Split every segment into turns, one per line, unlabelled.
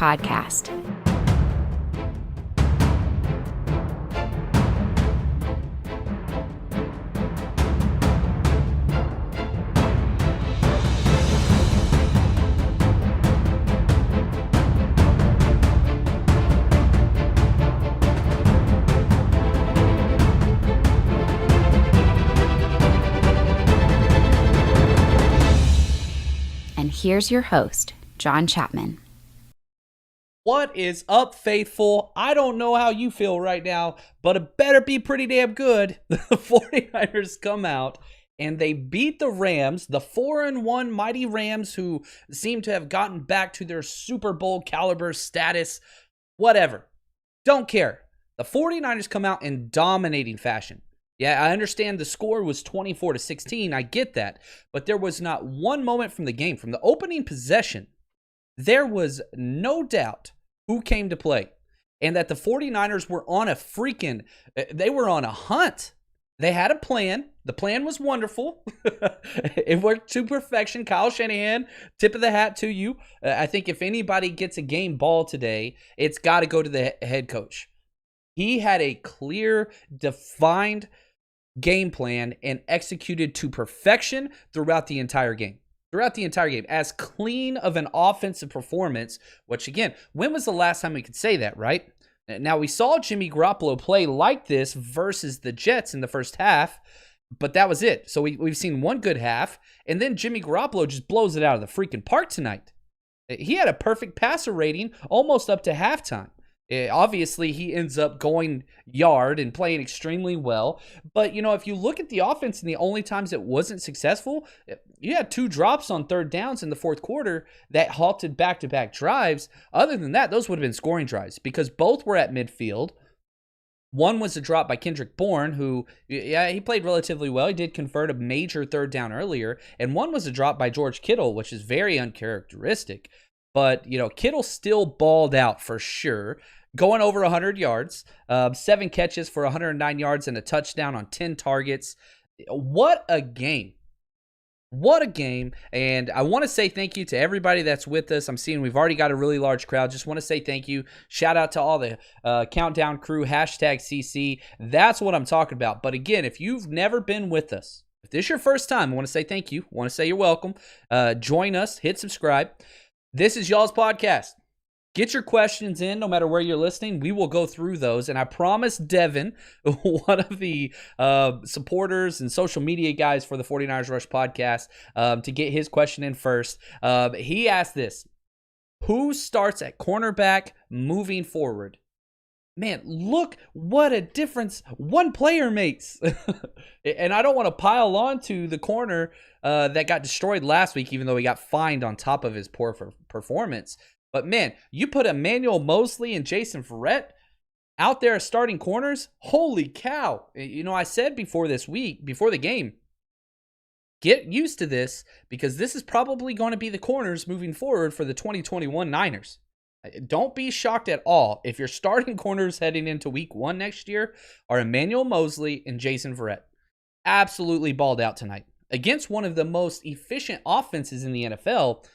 podcast. And here's your host, John Chapman.
What is up, faithful? I don't know how you feel right now, but it better be pretty damn good. The 49ers come out and they beat the Rams, the 4-1 mighty Rams, who seem to have gotten back to their Super Bowl caliber status. Whatever. Don't care. The 49ers come out in dominating fashion. Yeah, I understand the score was 24-16. I get that. But there was not one moment from the game, from the opening possession, there was no doubt who came to play, and that the 49ers were on they were on a hunt. They had a plan. The plan was wonderful. It worked to perfection. Kyle Shanahan, tip of the hat to you. I think if anybody gets a game ball today, it's got to go to the head coach. He had a clear, defined game plan and executed to perfection throughout the entire game. As clean of an offensive performance, which again, when was the last time we could say that, right? Now, we saw Jimmy Garoppolo play like this versus the Jets in the first half, but that was it. So we've seen one good half, and then Jimmy Garoppolo just blows it out of the freaking park tonight. He had a perfect passer rating almost up to halftime. Obviously, he ends up going yard and playing extremely well. But, if you look at the offense and the only times it wasn't successful, you had 2 drops on third downs in the fourth quarter that halted back-to-back drives. Other than that, those would have been scoring drives because both were at midfield. One was a drop by Kendrick Bourne, who, he played relatively well. He did convert a major third down earlier. And one was a drop by George Kittle, which is very uncharacteristic. But, Kittle still balled out for sure. Going over 100 yards, 7 catches for 109 yards and a touchdown on 10 targets. What a game. What a game. And I want to say thank you to everybody that's with us. I'm seeing we've already got a really large crowd. Just want to say thank you. Shout out to all the Countdown crew, #CC. That's what I'm talking about. But again, if you've never been with us, if this is your first time, I want to say thank you. I want to say you're welcome. Join us. Hit subscribe. This is y'all's podcast. Get your questions in no matter where you're listening. We will go through those. And I promise Devin, one of the supporters and social media guys for the 49ers Rush podcast, to get his question in first. He asked this: who starts at cornerback moving forward? Man, look what a difference one player makes. And I don't want to pile on to the corner that got destroyed last week, even though he got fined on top of his poor performance. But man, you put Emmanuel Moseley and Jason Verrett out there as starting corners. Holy cow. I said before the game, get used to this because this is probably going to be the corners moving forward for the 2021 Niners. Don't be shocked at all if your starting corners heading into week 1 next year are Emmanuel Moseley and Jason Verrett. Absolutely balled out tonight. Against one of the most efficient offenses in the NFL,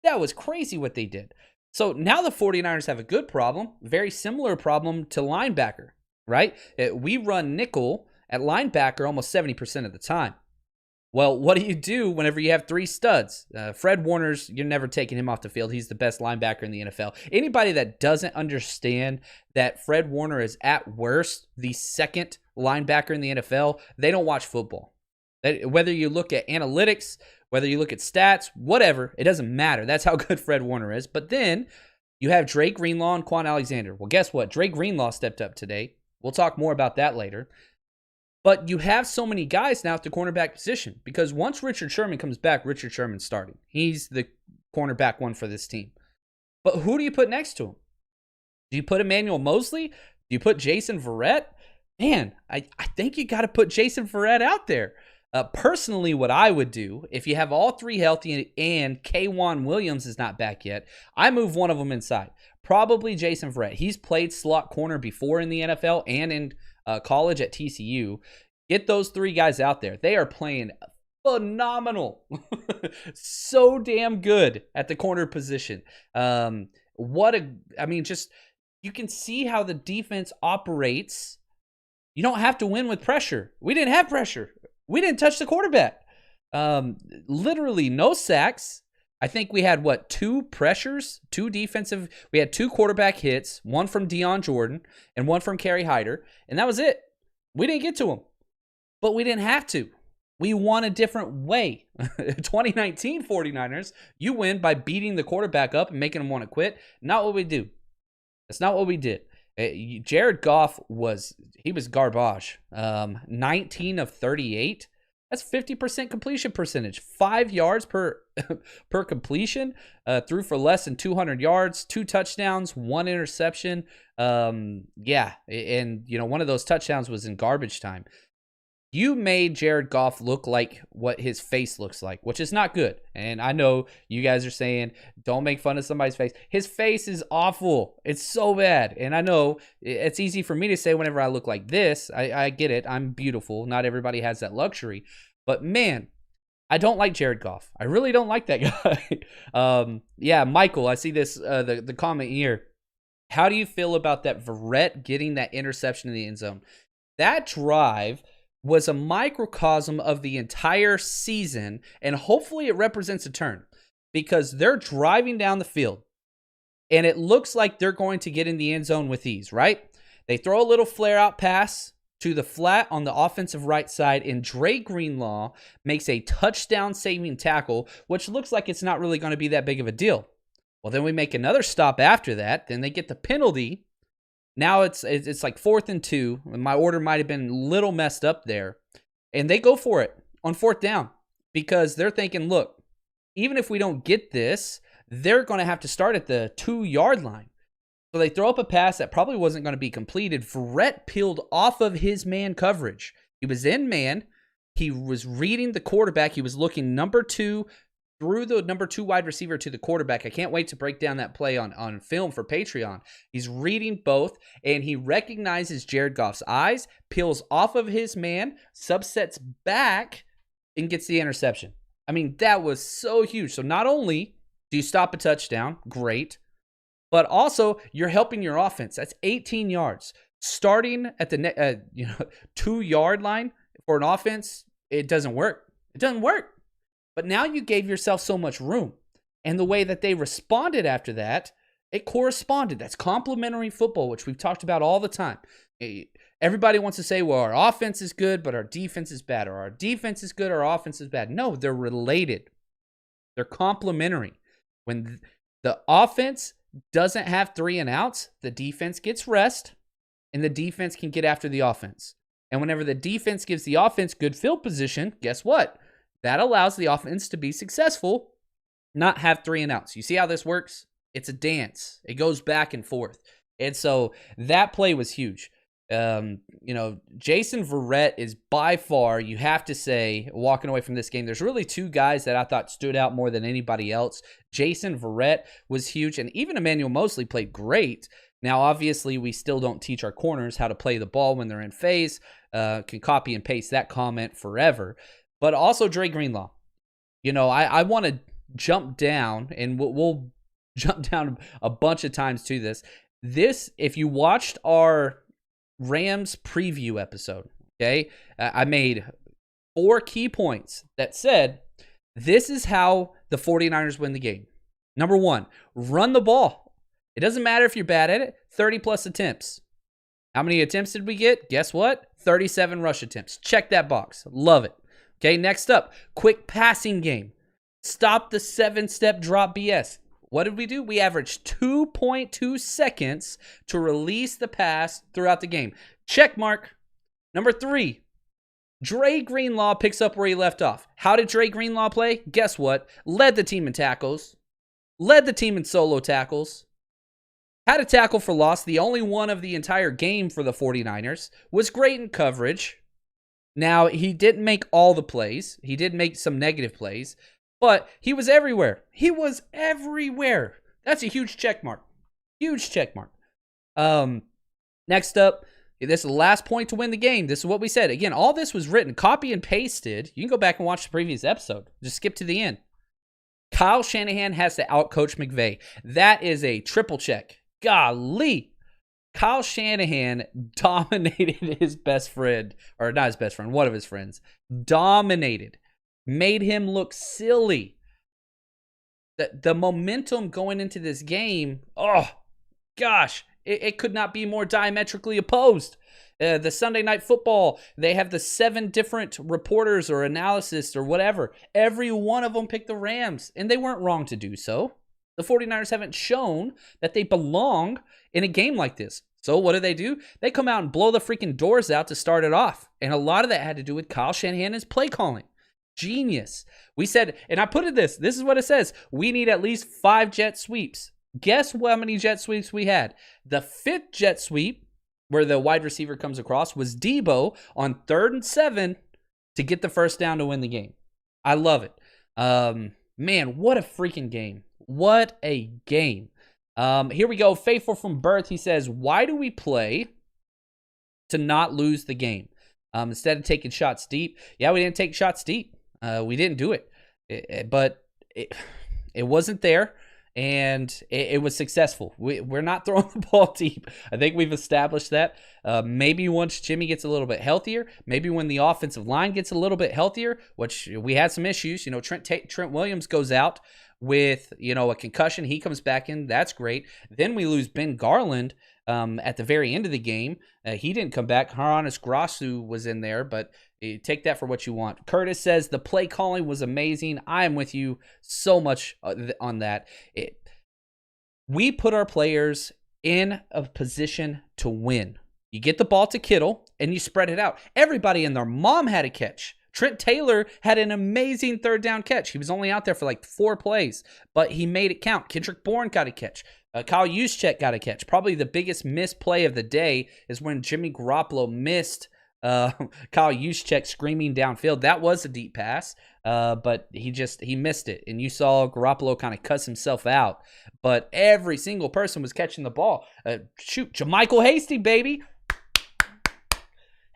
that was crazy what they did. So now the 49ers have a good problem, very similar problem to linebacker, right? We run nickel at linebacker almost 70% of the time. Well, what do you do whenever you have 3 studs? Fred Warner's, you're never taking him off the field. He's the best linebacker in the NFL. Anybody that doesn't understand that Fred Warner is at worst the second linebacker in the NFL, they don't watch football. Whether you look at analytics, whether you look at stats, whatever, it doesn't matter. That's how good Fred Warner is. But then you have Drake Greenlaw and Quan Alexander. Well, guess what? Drake Greenlaw stepped up today. We'll talk more about that later. But you have so many guys now at the cornerback position because once Richard Sherman comes back, Richard Sherman's starting. He's the cornerback 1 for this team. But who do you put next to him? Do you put Emmanuel Moseley? Do you put Jason Verrett? Man, I think you got to put Jason Verrett out there. Personally, what I would do, if you have all 3 healthy and K'Wan Williams is not back yet, I move one of them inside. Probably Jason Verrett. He's played slot corner before in the NFL and in college at TCU. Get those 3 guys out there. They are playing phenomenal. So damn good at the corner position. Just you can see how the defense operates. You don't have to win with pressure. We didn't have pressure. We didn't touch the quarterback. Literally no sacks. I think we had, 2 pressures, 2 defensive. We had 2 quarterback hits, one from Deion Jordan and one from Kerry Hyder, and that was it. We didn't get to them, but we didn't have to. We won a different way. 2019 49ers, you win by beating the quarterback up and making him want to quit. Not what we do. That's not what we did. Jared Goff was garbage. 19 of 38. That's 50% completion percentage. 5 yards per completion. Threw for less than 200 yards. 2 touchdowns. 1 interception. And one of those touchdowns was in garbage time. You made Jared Goff look like what his face looks like, which is not good. And I know you guys are saying, don't make fun of somebody's face. His face is awful. It's so bad. And I know it's easy for me to say whenever I look like this. I get it. I'm beautiful. Not everybody has that luxury. But man, I don't like Jared Goff. I really don't like that guy. Michael, I see this, the comment here. How do you feel about that Verrett getting that interception in the end zone? That drive was a microcosm of the entire season, and hopefully it represents a turn, because they're driving down the field, and it looks like they're going to get in the end zone with ease, right? They throw a little flare-out pass to the flat on the offensive right side, and Dre Greenlaw makes a touchdown-saving tackle, which looks like it's not really going to be that big of a deal. Well, then we make another stop after that, then they get the penalty. Now it's like 4th and 2. My order might have been a little messed up there. And they go for it on 4th down because they're thinking, look, even if we don't get this, they're going to have to start at the 2-yard line. So they throw up a pass that probably wasn't going to be completed. Verrett peeled off of his man coverage. He was in man. He was reading the quarterback. He was looking number 2 through the number 2 wide receiver to the quarterback. I can't wait to break down that play on film for Patreon. He's reading both, and he recognizes Jared Goff's eyes, peels off of his man, subsets back, and gets the interception. I mean, that was so huge. So not only do you stop a touchdown, great, but also you're helping your offense. That's 18 yards. Starting at the 2-yard line for an offense, it doesn't work. It doesn't work. But now you gave yourself so much room. And the way that they responded after that, it corresponded. That's complementary football, which we've talked about all the time. Everybody wants to say, well, our offense is good, but our defense is bad. Or our defense is good, our offense is bad. No, they're related. They're complementary. When the offense doesn't have 3 and outs, the defense gets rest, and the defense can get after the offense. And whenever the defense gives the offense good field position, guess what? That allows the offense to be successful, not have 3 and outs. You see how this works? It's a dance. It goes back and forth. And so that play was huge. Jason Verrett is by far, you have to say, walking away from this game, there's really 2 guys that I thought stood out more than anybody else. Jason Verrett was huge, and even Emmanuel Mosley played great. Now, obviously, we still don't teach our corners how to play the ball when they're in phase. Can copy and paste that comment forever. But also Dre Greenlaw. I want to jump down, and we'll jump down a bunch of times to this. If you watched our Rams preview episode, okay, I made 4 key points that said, this is how the 49ers win the game. Number 1, run the ball. It doesn't matter if you're bad at it, 30-plus attempts. How many attempts did we get? Guess what? 37 rush attempts. Check that box. Love it. Okay, next up, quick passing game. Stop the 7-step drop BS. What did we do? We averaged 2.2 seconds to release the pass throughout the game. Check mark. Number 3, Dre Greenlaw picks up where he left off. How did Dre Greenlaw play? Guess what? Led the team in tackles. Led the team in solo tackles. Had a tackle for loss, the only one of the entire game for the 49ers. Was great in coverage. Now, he didn't make all the plays. He did make some negative plays. But he was everywhere. He was everywhere. That's a huge check mark. Huge check mark. Next up, this is the last point to win the game. This is what we said. Again, all this was written, copy and pasted. You can go back and watch the previous episode. Just skip to the end. Kyle Shanahan has to outcoach McVay. That is a triple check. Golly. Kyle Shanahan dominated his best friend, or not his best friend, one of his friends. Dominated. Made him look silly. The momentum going into this game, oh, gosh, it could not be more diametrically opposed. The Sunday Night Football, they have the 7 different reporters or analysts or whatever. Every one of them picked the Rams, and they weren't wrong to do so. The 49ers haven't shown that they belong in a game like this. So what do? They come out and blow the freaking doors out to start it off. And a lot of that had to do with Kyle Shanahan's play calling. Genius. We said, and I put it this is what it says. We need at least 5 jet sweeps. Guess how many jet sweeps we had? The 5th jet sweep, where the wide receiver comes across, was Debo on 3rd and 7 to get the first down to win the game. I love it. Man, what a freaking game. What a game. Here we go. Faithful from birth. He says, why do we play to not lose the game? Instead of taking shots deep. Yeah, we didn't take shots deep. We didn't do it. But it wasn't there, and it was successful. We're not throwing the ball deep. I think we've established that. Maybe once Jimmy gets a little bit healthier, maybe when the offensive line gets a little bit healthier, which we had some issues. You know, Trent Williams goes out with, a concussion. He comes back in. That's great. Then we lose Ben Garland at the very end of the game. He didn't come back. Haranis Grasu was in there, but take that for what you want. Curtis says the play calling was amazing. I am with you so much on that. We put our players in a position to win. You get the ball to Kittle, and you spread it out. Everybody and their mom had a catch. Trent Taylor had an amazing 3rd down catch. He was only out there for like 4 plays, but he made it count. Kendrick Bourne got a catch. Kyle Juszczyk got a catch. Probably the biggest missed play of the day is when Jimmy Garoppolo missed Kyle Juszczyk screaming downfield. That was a deep pass, but he missed it. And you saw Garoppolo kind of cuss himself out. But every single person was catching the ball. JaMychal Hasty, baby.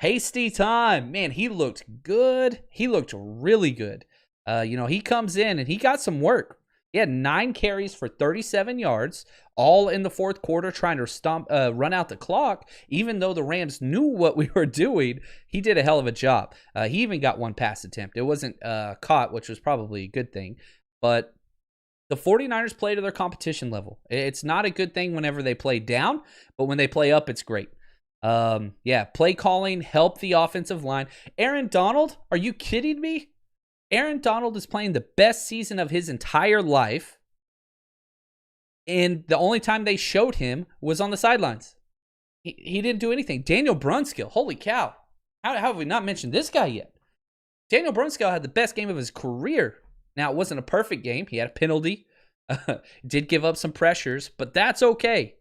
Hasty time. Man, he looked good. He looked really good. He comes in and he got some work. He had 9 carries for 37 yards, all in the 4th quarter, trying to run out the clock. Even though the Rams knew what we were doing, he did a hell of a job. He even got 1 pass attempt. It wasn't caught, which was probably a good thing. But the 49ers play to their competition level. It's not a good thing whenever they play down, but when they play up, it's great. Play calling helped the offensive line. Aaron Donald, are you kidding me? Aaron Donald is playing the best season of his entire life, and the only time they showed him was on the sidelines. He didn't do anything. Daniel Brunskill, holy cow. How have we not mentioned this guy yet? Daniel Brunskill had the best game of his career. Now, it wasn't a perfect game. He had a penalty. Did give up some pressures, but that's okay.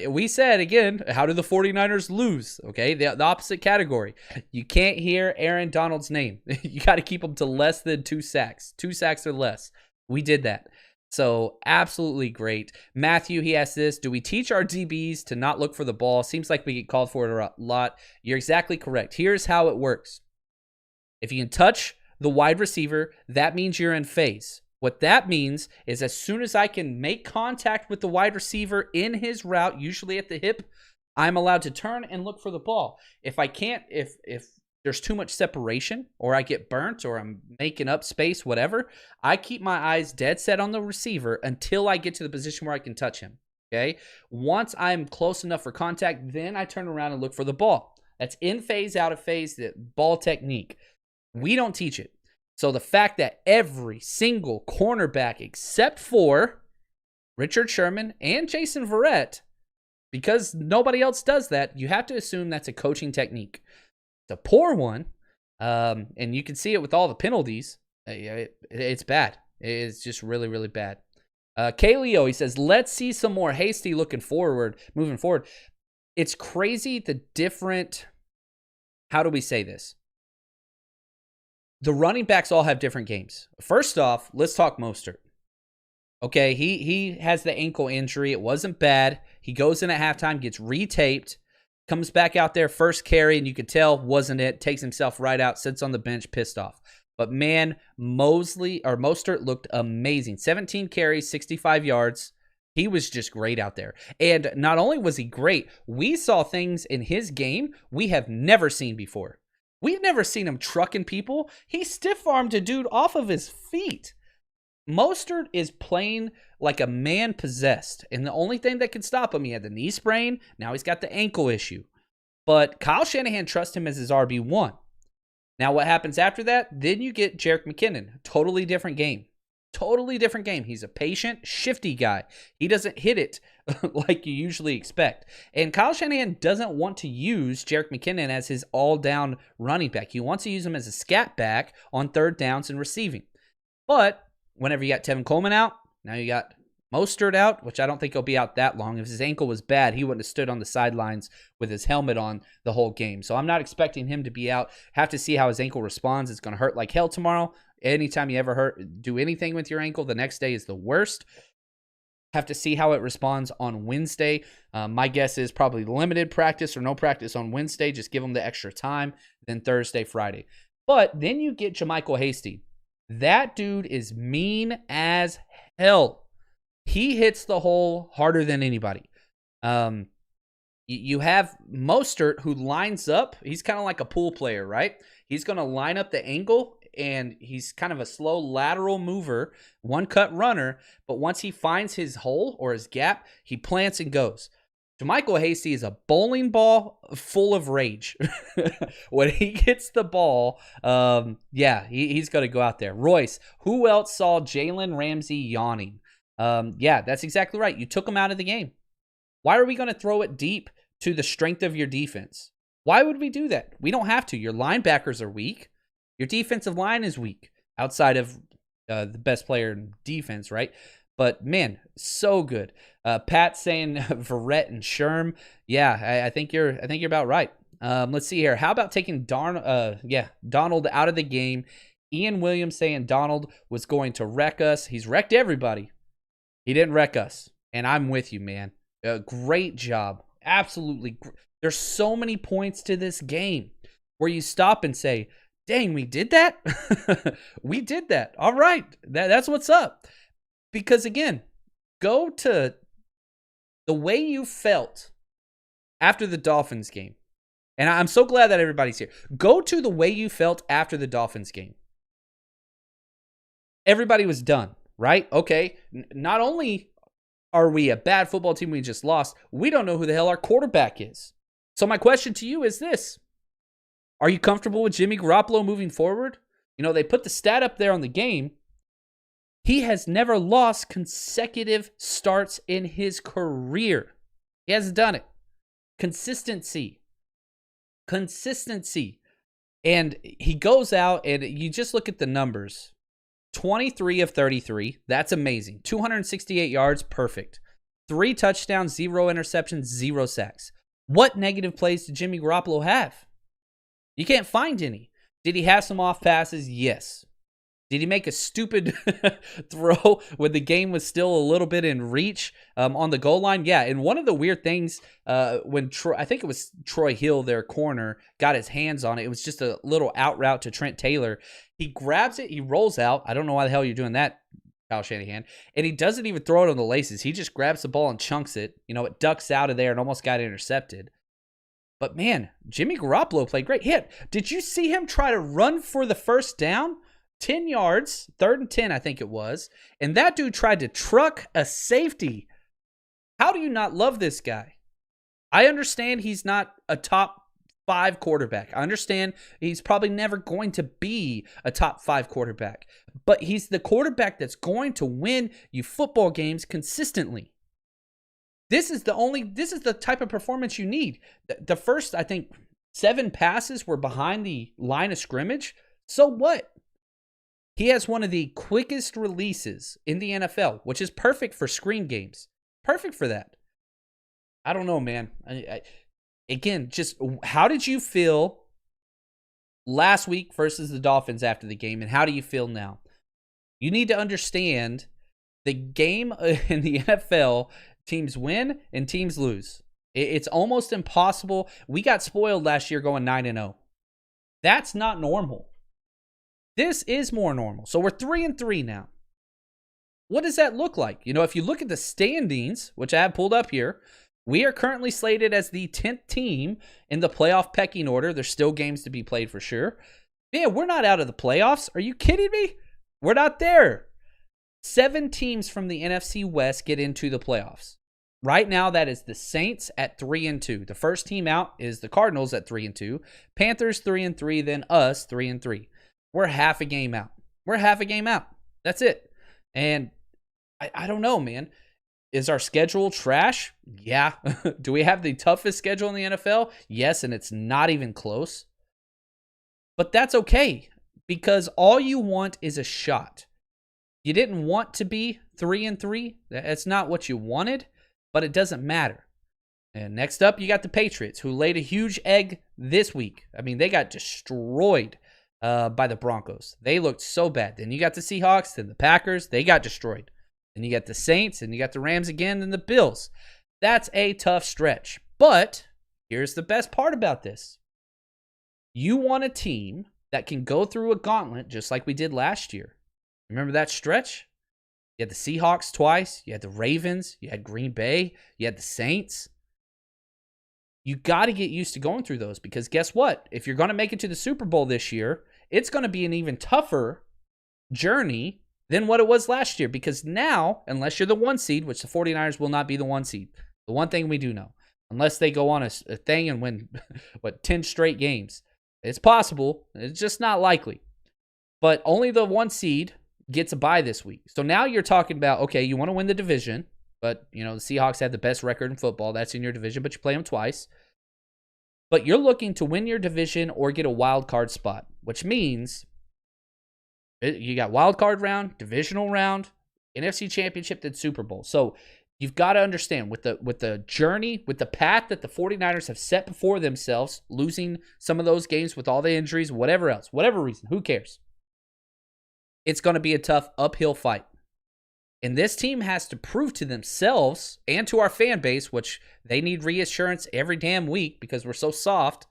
We said, again, how do the 49ers lose? Okay, the opposite category. You can't hear Aaron Donald's name. You got to keep him to less than 2 sacks. 2 sacks or less. We did that. So, absolutely great. Matthew, he asked this. Do we teach our DBs to not look for the ball? Seems like we get called for it a lot. You're exactly correct. Here's how it works. If you can touch the wide receiver, that means you're in phase. What that means is as soon as I can make contact with the wide receiver in his route, usually at the hip, I'm allowed to turn and look for the ball. If I can't, if there's too much separation or I get burnt or I'm making up space, whatever, I keep my eyes dead set on the receiver until I get to the position where I can touch him. Okay? Once I'm close enough for contact, then I turn around and look for the ball. That's in phase, out of phase, the ball technique. We don't teach it. So the fact that every single cornerback except for Richard Sherman and Jason Verrett, because nobody else does that, you have to assume that's a coaching technique. It's a poor one, and you can see it with all the penalties. It's bad. It's just really, really bad. K-Leo, he says, let's see some more Hasty moving forward. It's crazy the different, how do we say this? The running backs all have different games. First off, let's talk Mostert. Okay, he has the ankle injury. It wasn't bad. He goes in at halftime, gets retaped, comes back out there, first carry, and you could tell wasn't it. Takes himself right out, sits on the bench, pissed off. But man, Mostert looked amazing. 17 carries, 65 yards. He was just great out there. And not only was he great, we saw things in his game we have never seen before. We've never seen him trucking people. He stiff-armed a dude off of his feet. Mostert is playing like a man possessed. And the only thing that can stop him, he had the knee sprain. Now he's got the ankle issue. But Kyle Shanahan trusts him as his RB1. Now what happens after that? Then you get Jerick McKinnon. Totally different game. Totally different game. He's a patient, shifty guy. He doesn't hit it like you usually expect. And Kyle Shanahan doesn't want to use Jerick McKinnon as his all-down running back. He wants to use him as a scat back on third downs and receiving. But whenever you got Tevin Coleman out, now you got Mostert out, which I don't think he'll be out that long. If his ankle was bad, he wouldn't have stood on the sidelines with his helmet on the whole game. So I'm not expecting him to be out. Have to see how his ankle responds. It's going to hurt like hell tomorrow. Anytime you ever do anything with your ankle, the next day is the worst. Have to see how it responds on Wednesday. My guess is probably limited practice or no practice on Wednesday. Just give him the extra time. Then Thursday, Friday. But then you get JaMycal Hasty. That dude is mean as hell. He hits the hole harder than anybody. You have Mostert who lines up. He's kind of like a pool player, right? He's going to line up the angle, and he's kind of a slow lateral mover, one-cut runner. But once he finds his hole or his gap, he plants and goes. JaMycal Hasty is a bowling ball full of rage. When he gets the ball, he's going to go out there. Royce, who else saw Jalen Ramsey yawning? That's exactly right. You took him out of the game. Why are we going to throw it deep to the strength of your defense? Why would we do that? We don't have to. Your linebackers are weak. Your defensive line is weak outside of the best player in defense, right? But man, so good. Pat saying Verrett and Sherm. Yeah, I think you're about right. Let's see here. How about taking Donald out of the game? Ian Williams saying Donald was going to wreck us. He's wrecked everybody. He didn't wreck us. And I'm with you, man. Great job. Absolutely. There's so many points to this game where you stop and say, dang, we did that? We did that. All right. That's what's up. Because, again, go to the way you felt after the Dolphins game. And I'm so glad that everybody's here. Go to the way you felt after the Dolphins game. Everybody was done, right? Okay. Not only are we a bad football team we just lost, we don't know who the hell our quarterback is. So my question to you is this. Are you comfortable with Jimmy Garoppolo moving forward? You know, they put the stat up there on the game. He has never lost consecutive starts in his career. He hasn't done it. Consistency. And he goes out, and you just look at the numbers. 23 of 33. That's amazing. 268 yards. Perfect. 3 touchdowns, 0 interceptions, 0 sacks. What negative plays did Jimmy Garoppolo have? You can't find any. Did he have some off passes? Yes. Did he make a stupid throw when the game was still a little bit in reach on the goal line? Yeah, and one of the weird things when I think it was Troy Hill, their corner, got his hands on it. It was just a little out route to Trent Taylor. He grabs it, he rolls out. I don't know why the hell you're doing that, Kyle Shanahan. And he doesn't even throw it on the laces. He just grabs the ball and chunks it. You know, it ducks out of there and almost got intercepted. But man, Jimmy Garoppolo played great. Did you see him try to run for the first down? 10 yards, 3rd and 10, I think it was. And that dude tried to truck a safety. How do you not love this guy? I understand he's not a top 5 quarterback. I understand he's probably never going to be a top 5 quarterback. But he's the quarterback that's going to win you football games consistently. This is the type of performance you need. The first, I think, 7 passes were behind the line of scrimmage. So what? He has one of the quickest releases in the NFL, which is perfect for screen games. Perfect for that. I don't know, man. Again, just how did you feel last week versus the Dolphins after the game, and how do you feel now? You need to understand the game in the NFL, teams win and teams lose. It's almost impossible. We got spoiled last year going 9-0. That's not normal. This is more normal. So we're 3-3 now. What does that look like? If you look at the standings, which I have pulled up here, we are currently slated as the 10th team in the playoff pecking order. There's still games to be played for sure. Man, we're not out of the playoffs. Are you kidding me? We're not there. 7 teams from the NFC West get into the playoffs. Right now, that is the Saints at 3-2. The first team out is the Cardinals at 3-2. Panthers 3-3, then us 3-3. We're half a game out. That's it. And I don't know, man. Is our schedule trash? Yeah. Do we have the toughest schedule in the NFL? Yes, and it's not even close. But that's okay, because all you want is a shot. You didn't want to be 3-3. That's not what you wanted, but it doesn't matter. And next up, you got the Patriots, who laid a huge egg this week. I mean, they got destroyed by the Broncos. They looked so bad. Then you got the Seahawks, then the Packers. They got destroyed. Then you got the Saints, and you got the Rams again, then the Bills. That's a tough stretch. But here's the best part about this. You want a team that can go through a gauntlet just like we did last year. Remember that stretch? You had the Seahawks twice. You had the Ravens. You had Green Bay. You had the Saints. You got to get used to going through those, because guess what? If you're going to make it to the Super Bowl this year, it's going to be an even tougher journey than what it was last year, because now, unless you're the 1 seed, which the 49ers will not be the 1 seed, the one thing we do know, unless they go on a thing and win, 10 straight games. It's possible. It's just not likely. But only the 1 seed gets a bye this week. So now you're talking about, okay, you want to win the division, but, the Seahawks have the best record in football. That's in your division, but you play them twice. But you're looking to win your division or get a wild card spot, which means you got wild card round, divisional round, NFC Championship, then Super Bowl. So you've got to understand with the journey, with the path that the 49ers have set before themselves, losing some of those games with all the injuries, whatever else, whatever reason, who cares? It's going to be a tough uphill fight. And this team has to prove to themselves and to our fan base, which they need reassurance every damn week because we're so soft,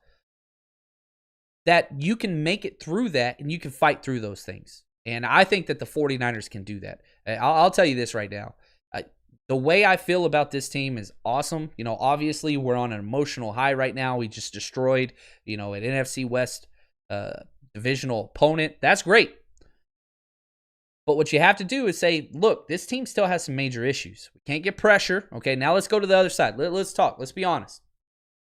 that you can make it through that and you can fight through those things. And I think that the 49ers can do that. I'll tell you this right now. The way I feel about this team is awesome. Obviously we're on an emotional high right now. We just destroyed, an NFC West divisional opponent. That's great. But what you have to do is say, look, this team still has some major issues. We can't get pressure. Okay, now let's go to the other side. Let's talk. Let's be honest.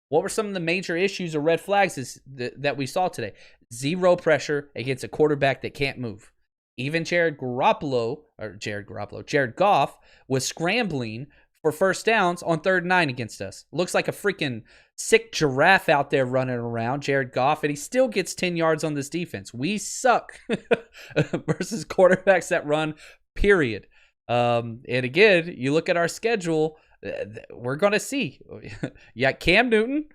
What were some of the major issues or red flags that we saw today? Zero pressure against a quarterback that can't move. Even Jared Goff was scrambling for first downs on 3rd and 9 against us. Looks like a freaking sick giraffe out there running around, Jared Goff, and he still gets 10 yards on this defense. We suck versus quarterbacks that run, period. And again, you look at our schedule, we're going to see. You got Cam Newton,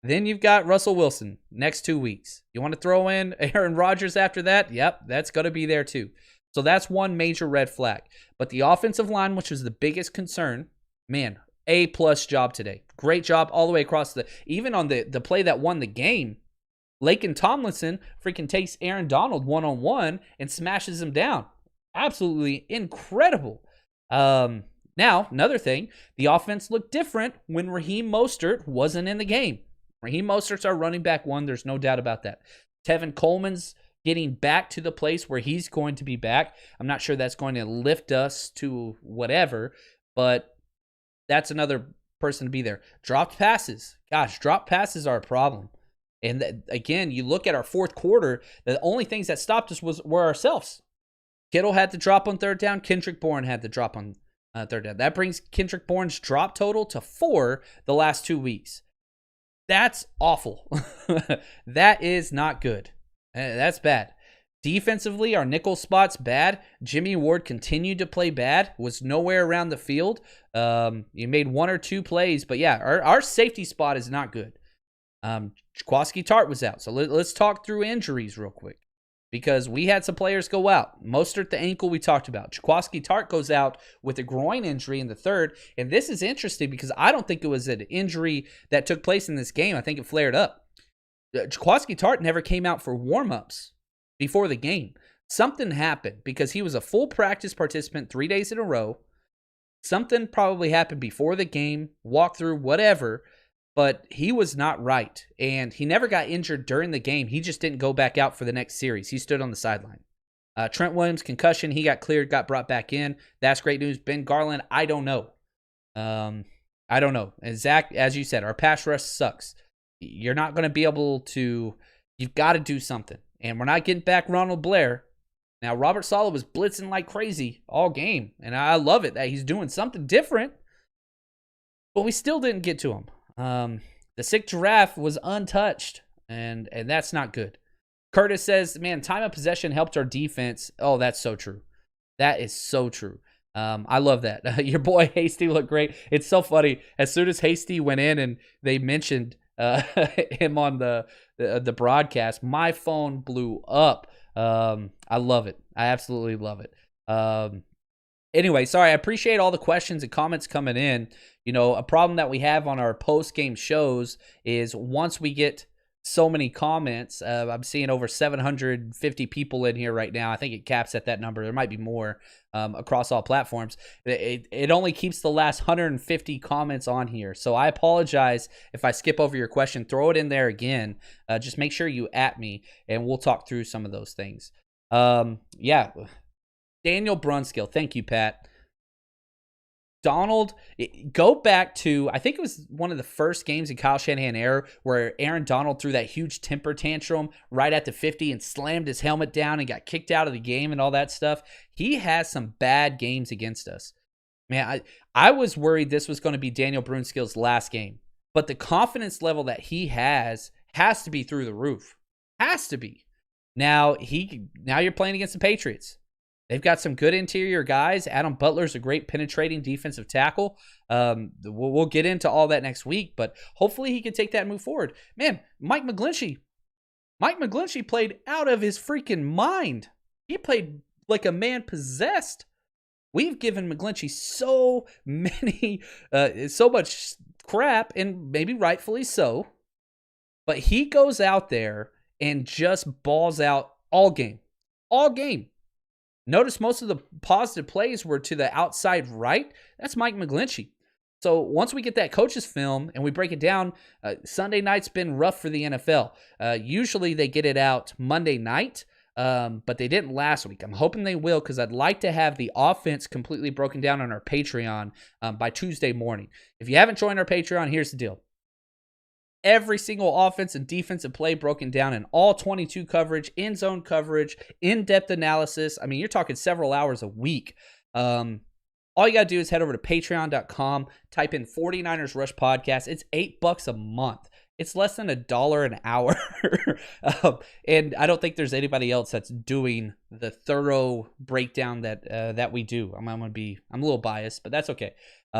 then you've got Russell Wilson next 2 weeks. You want to throw in Aaron Rodgers after that? Yep, that's going to be there too. So that's one major red flag. But the offensive line, which was the biggest concern, man, A-plus job today. Great job all the way across even on the play that won the game. Laken Tomlinson freaking takes Aaron Donald one-on-one and smashes him down. Absolutely incredible. Now, another thing, the offense looked different when Raheem Mostert wasn't in the game. Raheem Mostert's our running back one. There's no doubt about that. Tevin Coleman's getting back to the place where he's going to be back. I'm not sure that's going to lift us to whatever, but that's another person to be there. Dropped passes. Gosh, dropped passes are a problem. And again, you look at our fourth quarter, the only things that stopped us were ourselves. Kittle had the drop on 3rd down. Kendrick Bourne had the drop on 3rd down. That brings Kendrick Bourne's drop total to 4 the last 2 weeks. That's awful. That is not good. That's bad. Defensively, our nickel spot's bad. Jimmy Ward continued to play bad, was nowhere around the field. You made 1 or 2 plays, but yeah, our safety spot is not good. Jaquiski Tart was out. So let's talk through injuries real quick, because we had some players go out. Mostert, the ankle we talked about. Jaquiski Tart goes out with a groin injury in the 3rd. And this is interesting because I don't think it was an injury that took place in this game. I think it flared up. Jaquiski Tart never came out for warm-ups before the game. something happened because he was a full practice participant 3 days in a row. Something probably happened before the game, walkthrough, whatever, but he was not right. And he never got injured during the game. He just didn't go back out for the next series. He stood on the sideline. Trent Williams, concussion, he got cleared, got brought back in. That's great news. Ben Garland, I don't know. I don't know. And Zach, as you said, our pass rush sucks. You're not going to be able to, you've got to do something. And we're not getting back Ronald Blair. Now, Robert Saleh was blitzing like crazy all game. And I love it that he's doing something different. But we still didn't get to him. The sick giraffe was untouched. And that's not good. Curtis says, man, time of possession helped our defense. Oh, that's so true. That is so true. I love that. Your boy Hasty looked great. It's so funny. As soon as Hasty went in and they mentioned him on the broadcast, my phone blew up. I love it. I absolutely love it. Anyway, sorry. I appreciate all the questions and comments coming in. You know, a problem that we have on our post-game shows is once we get so many comments. I'm seeing over 750 people in here right now. I think it caps at that number. There might be more across all platforms. It only keeps the last 150 comments on here. So I apologize if I skip over your question. Throw it in there again. Just make sure you at me, and we'll talk through some of those things. Yeah. Daniel Brunskill. Thank you, Pat. Donald, go back to, I think it was one of the first games in Kyle Shanahan era where Aaron Donald threw that huge temper tantrum right at the 50 and slammed his helmet down and got kicked out of the game and all that stuff. He has some bad games against us. Man, I was worried this was going to be Daniel Brunskill's last game, but the confidence level that he has to be through the roof. Has to be. Now you're playing against the Patriots. They've got some good interior guys. Adam Butler's a great penetrating defensive tackle. We'll get into all that next week, but hopefully he can take that and move forward. Man, Mike McGlinchey played out of his freaking mind. He played like a man possessed. We've given McGlinchey so much crap, and maybe rightfully so, but he goes out there and just balls out all game. Notice most of the positive plays were to the outside right. That's Mike McGlinchey. So once we get that coach's film and we break it down, Sunday night's been rough for the NFL. Usually they get it out Monday night, but they didn't last week. I'm hoping they will because I'd like to have the offense completely broken down on our Patreon by Tuesday morning. If you haven't joined our Patreon, here's the deal. Every single offense and defensive play broken down in all 22 coverage, end zone coverage, in-depth analysis. I mean, you're talking several hours a week. All you got to do is head over to patreon.com, type in 49ers Rush Podcast. It's $8 a month. It's less than $1 an hour. And I don't think there's anybody else that's doing the thorough breakdown that we do. I'm a little biased, but that's okay.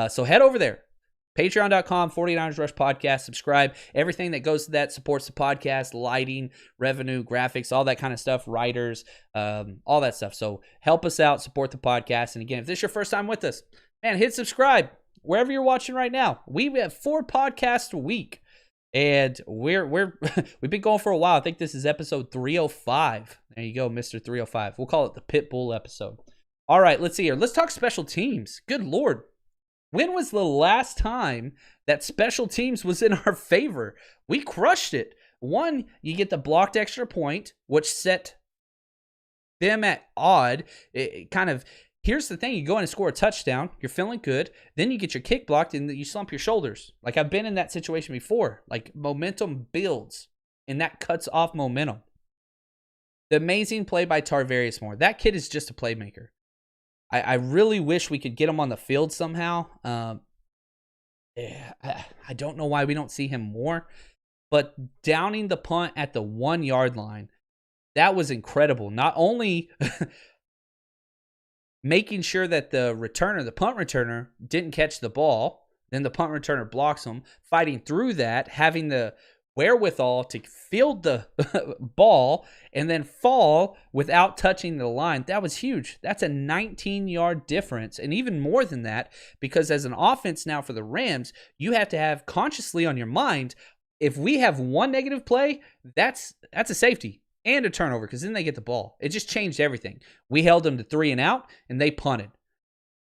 So head over there. Patreon.com, 49ers Rush Podcast. Subscribe. Everything that goes to that supports the podcast, lighting, revenue, graphics, all that kind of stuff, writers, all that stuff. So help us out, support the podcast. And again, if this is your first time with us, man, hit subscribe wherever you're watching right now. We have 4 podcasts a week, and we've been going for a while. I think this is episode 305. There you go, Mr. 305. We'll call it the Pitbull episode. All right, let's see here. Let's talk special teams. Good Lord. When was the last time that special teams was in our favor? We crushed it. One, you get the blocked extra point, which set them at odd. Here's the thing. You go in and score a touchdown. You're feeling good. Then you get your kick blocked and you slump your shoulders. Like, I've been in that situation before. Like, momentum builds, and that cuts off momentum. The amazing play by Tarvarius Moore. That kid is just a playmaker. I really wish we could get him on the field somehow. I don't know why we don't see him more. But downing the punt at the 1 yard line, that was incredible. Not only making sure that the punt returner, didn't catch the ball, then the punt returner blocks him, fighting through that, having the wherewithal to field the ball and then fall without touching the line. That was huge. That's a 19-yard difference, and even more than that, because as an offense now for the Rams, you have to have consciously on your mind, if we have one negative play, that's a safety. and a turnover because then they get the ball. It just changed everything. We held them to 3 and out, and they punted.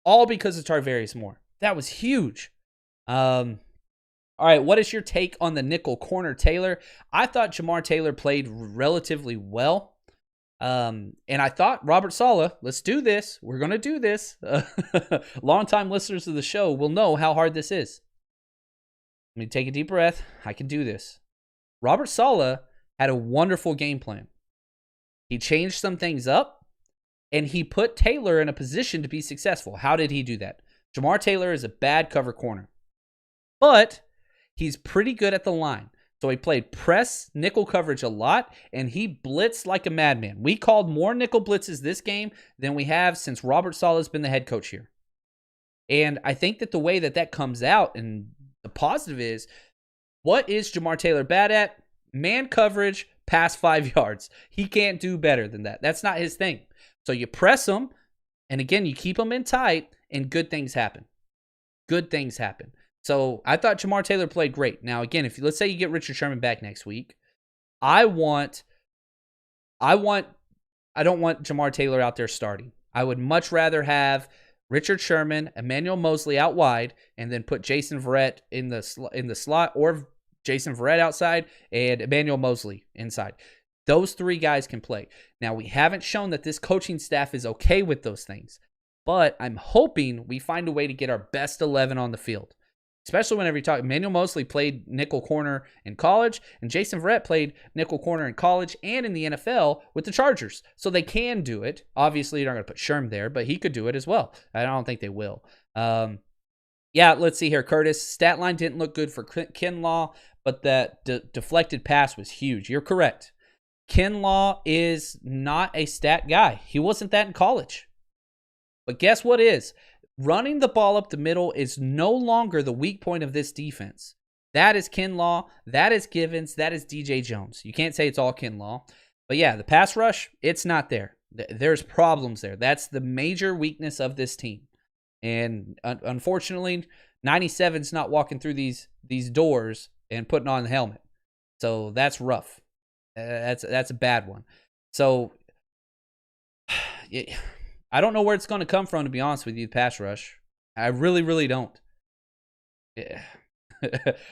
All because of Tarvarius Moore. That was huge. All right, what is your take on the nickel corner Taylor? I thought Jamar Taylor played relatively well. And I thought, Robert Saleh, let's do this. We're going to do this. Longtime listeners of the show will know how hard this is. Let me take a deep breath. I can do this. Robert Saleh had a wonderful game plan. He changed some things up, and he put Taylor in a position to be successful. How did he do that? Jamar Taylor is a bad cover corner, but he's pretty good at the line. So he played press nickel coverage a lot, and he blitzed like a madman. We called more nickel blitzes this game than we have since Robert Saleh's been the head coach here. And I think that the way that comes out, and the positive is, what is Jamar Taylor bad at? Man coverage, past 5 yards. He can't do better than that. That's not his thing. So you press him, and again, you keep him in tight, and good things happen. Good things happen. So I thought Jamar Taylor played great. Now, again, let's say you get Richard Sherman back next week, I don't want Jamar Taylor out there starting. I would much rather have Richard Sherman, Emmanuel Mosley out wide, and then put Jason Verrett in the slot, or Jason Verrett outside and Emmanuel Mosley inside. Those 3 guys can play. Now, we haven't shown that this coaching staff is okay with those things, but I'm hoping we find a way to get our best 11 on the field. Especially whenever you talk, Emmanuel Mosley played nickel corner in college, and Jason Verrett played nickel corner in college and in the NFL with the Chargers. So they can do it. Obviously, you're not going to put Sherm there, but he could do it as well. I don't think they will. Yeah, let's see here. Curtis, stat line didn't look good for Kinlaw, but that deflected pass was huge. You're correct. Kinlaw is not a stat guy. He wasn't that in college. But guess what is? Running the ball up the middle is no longer the weak point of this defense. That is Kinlaw. That is Givens. That is DJ Jones. You can't say it's all Kinlaw. But yeah, the pass rush, it's not there. There's problems there. That's the major weakness of this team. And unfortunately, 97's not walking through these doors and putting on the helmet. So that's rough. That's a bad one. So I don't know where it's going to come from, to be honest with you, the pass rush. I really, really don't. Yeah.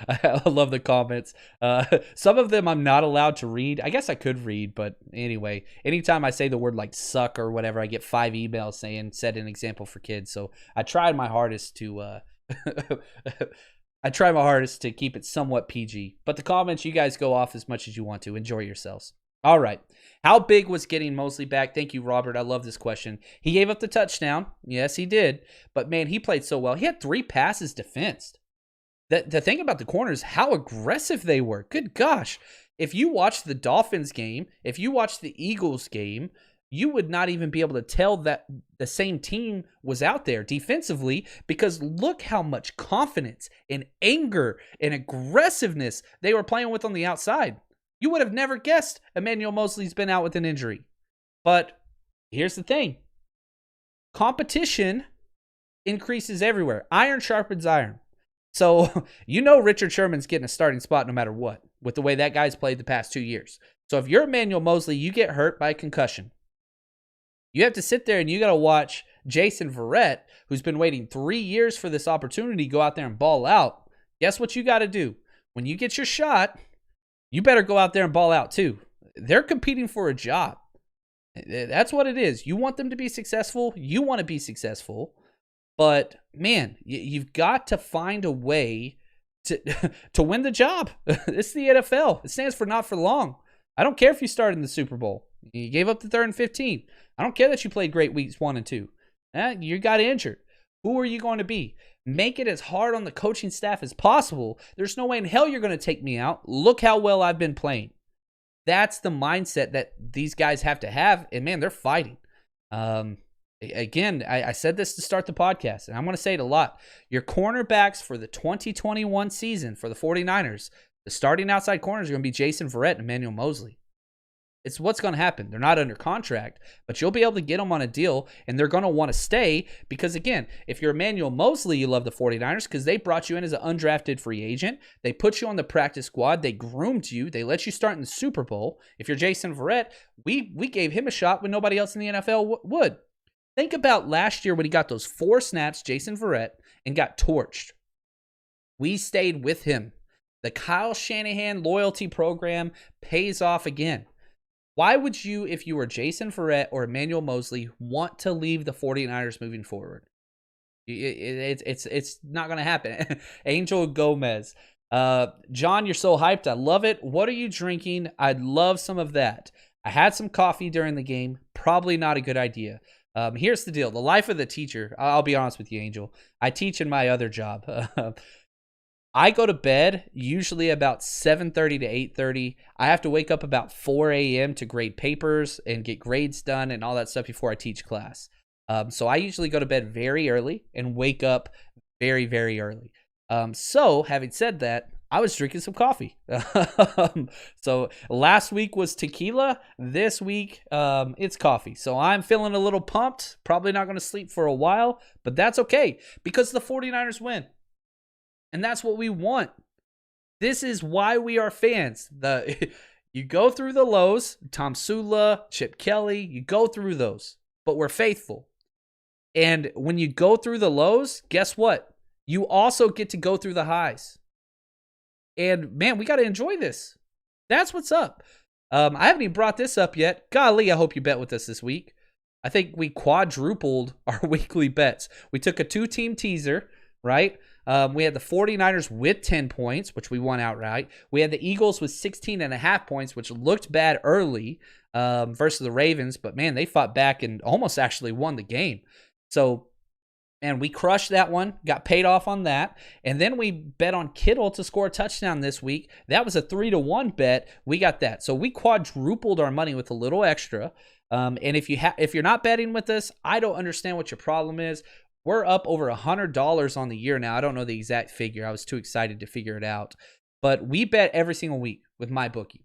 I love the comments. Some of them I'm not allowed to read. I guess I could read, but anyway, anytime I say the word like suck or whatever, I get 5 emails saying set an example for kids. So I tried my hardest to keep it somewhat PG. But the comments, you guys go off as much as you want to. Enjoy yourselves. All right. How big was getting Mosley back? Thank you, Robert. I love this question. He gave up the touchdown. Yes, he did. But, man, he played so well. He had 3 passes defensed. The thing about the corners, how aggressive they were. Good gosh. If you watched the Dolphins game, if you watched the Eagles game, you would not even be able to tell that the same team was out there defensively, because look how much confidence and anger and aggressiveness they were playing with on the outside. You would have never guessed Emmanuel Mosley's been out with an injury. But here's the thing. Competition increases everywhere. Iron sharpens iron. So Richard Sherman's getting a starting spot no matter what, with the way that guy's played the past 2 years. So if you're Emmanuel Mosley, you get hurt by a concussion. You have to sit there and you got to watch Jason Verrett, who's been waiting 3 years for this opportunity, go out there and ball out. Guess what you got to do? When you get your shot, you better go out there and ball out too. They're competing for a job. That's what it is. You want them to be successful. You want to be successful. But, man, you've got to find a way to win the job. It's the NFL. It stands for not for long. I don't care if you started in the Super Bowl. You gave up the 3rd and 15. I don't care that you played great weeks 1 and 2. You got injured. Who are you going to be? Make it as hard on the coaching staff as possible. There's no way in hell you're going to take me out. Look how well I've been playing. That's the mindset that these guys have to have. And, man, they're fighting. Again, I said this to start the podcast, and I'm going to say it a lot. Your cornerbacks for the 2021 season for the 49ers, the starting outside corners are going to be Jason Verrett and Emmanuel Mosley. It's what's going to happen. They're not under contract, but you'll be able to get them on a deal, and they're going to want to stay because, again, if you're Emmanuel Mosley, you love the 49ers because they brought you in as an undrafted free agent. They put you on the practice squad. They groomed you. They let you start in the Super Bowl. If you're Jason Verrett, we gave him a shot when nobody else in the NFL would. Think about last year when he got those 4 snaps, Jason Verrett, and got torched. We stayed with him. The Kyle Shanahan loyalty program pays off again. Why would you, if you were Jason Verrett or Emmanuel Mosley, want to leave the 49ers moving forward? It's not going to happen. Angel Gomez. John, you're so hyped. I love it. What are you drinking? I'd love some of that. I had some coffee during the game. Probably not a good idea. Here's the deal. The life of the teacher. I'll be honest with you, Angel. I teach in my other job. I go to bed usually about 7:30 to 8:30. I have to wake up about 4 a.m. to grade papers and get grades done and all that stuff before I teach class. So I usually go to bed very early and wake up very, very early. So having said that, I was drinking some coffee. So last week was tequila. This week, it's coffee. So I'm feeling a little pumped. Probably not going to sleep for a while, but that's okay because the 49ers win. And that's what we want. This is why we are fans. You go through the lows, Tom Sula, Chip Kelly, you go through those, but we're faithful. And when you go through the lows, guess what? You also get to go through the highs. And man, we got to enjoy this. That's what's up. I haven't even brought this up yet. Golly, I hope you bet with us this week. I think we quadrupled our weekly bets. We took a 2-team teaser, right? We had the 49ers with 10 points, which we won outright. We had the Eagles with 16.5 points, which looked bad early versus the Ravens. But, man, they fought back and almost actually won the game. So, and we crushed that one, got paid off on that. And then we bet on Kittle to score a touchdown this week. That was a 3-1 bet. We got that. So we quadrupled our money with a little extra. And if you're not betting with us, I don't understand what your problem is. We're up over $100 on the year now. I don't know the exact figure. I was too excited to figure it out. But we bet every single week with MyBookie.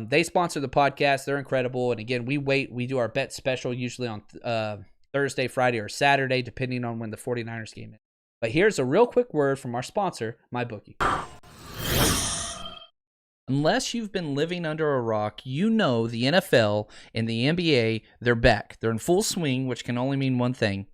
They sponsor the podcast. They're incredible. And again, we do our bet special usually on Thursday, Friday, or Saturday, depending on when the 49ers game is. But here's a real quick word from our sponsor, MyBookie. Unless you've been living under a rock, you know the NFL and the NBA, they're back. They're in full swing, which can only mean one thing.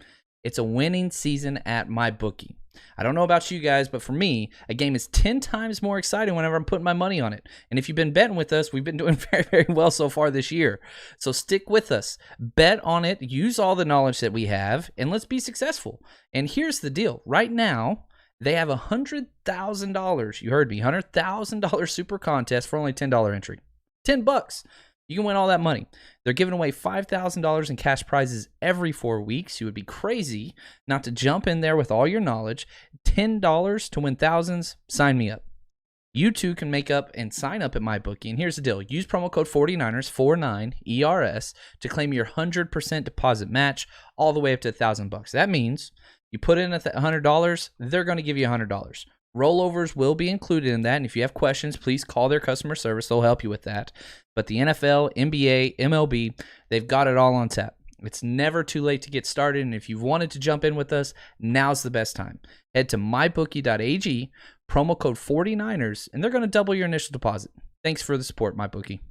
It's a winning season at MyBookie. I don't know about you guys, but for me, a game is 10 times more exciting whenever I'm putting my money on it. And if you've been betting with us, we've been doing very, very well so far this year. So stick with us. Bet on it. Use all the knowledge that we have, and let's be successful. And here's the deal. Right now, they have a $100,000. You heard me. $100,000 super contest for only $10 entry. $10. You can win all that money. They're giving away $5,000 in cash prizes every 4 weeks. You would be crazy not to jump in there with all your knowledge. $10 to win thousands. Sign me up. You too can make up and sign up at MyBookie. And here's the deal. Use promo code 49ers, 49ERS, to claim your 100% deposit match all the way up to $1,000. That means you put in $100, they're going to give you $100. Rollovers will be included in that, and if you have questions, please call their customer service. They'll help you with that. But the NFL, NBA, MLB, they've got it all on tap. It's never too late to get started, and if you've wanted to jump in with us, now's the best time. Head to mybookie.ag, promo code 49ers, and they're going to double your initial deposit. Thanks for the support, MyBookie.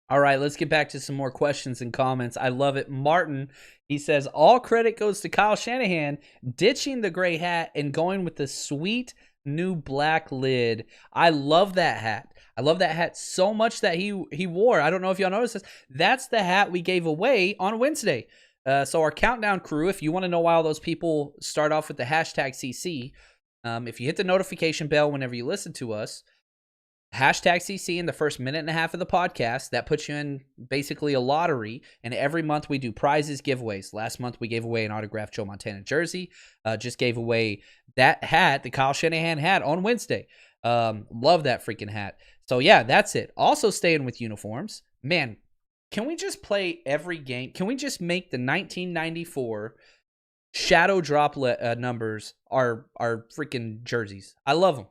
All right, let's get back to some more questions and comments. I love it. Martin, he says, all credit goes to Kyle Shanahan ditching the gray hat and going with the sweet new black lid. I love that hat. I love that hat so much that he wore. I don't know if y'all noticed this. That's the hat we gave away on Wednesday. So our countdown crew, if you want to know why all those people start off with the hashtag CC, if you hit the notification bell whenever you listen to us, hashtag CC in the first minute and a half of the podcast, that puts you in basically a lottery. And every month we do prizes, giveaways. Last month we gave away an autographed Joe Montana jersey. Just gave away that hat, the Kyle Shanahan hat, on Wednesday. Love that freaking hat. So yeah, that's it. Also staying with uniforms. Man, can we just play every game? Can we just make the 1994 shadow drop numbers our freaking jerseys? I love them.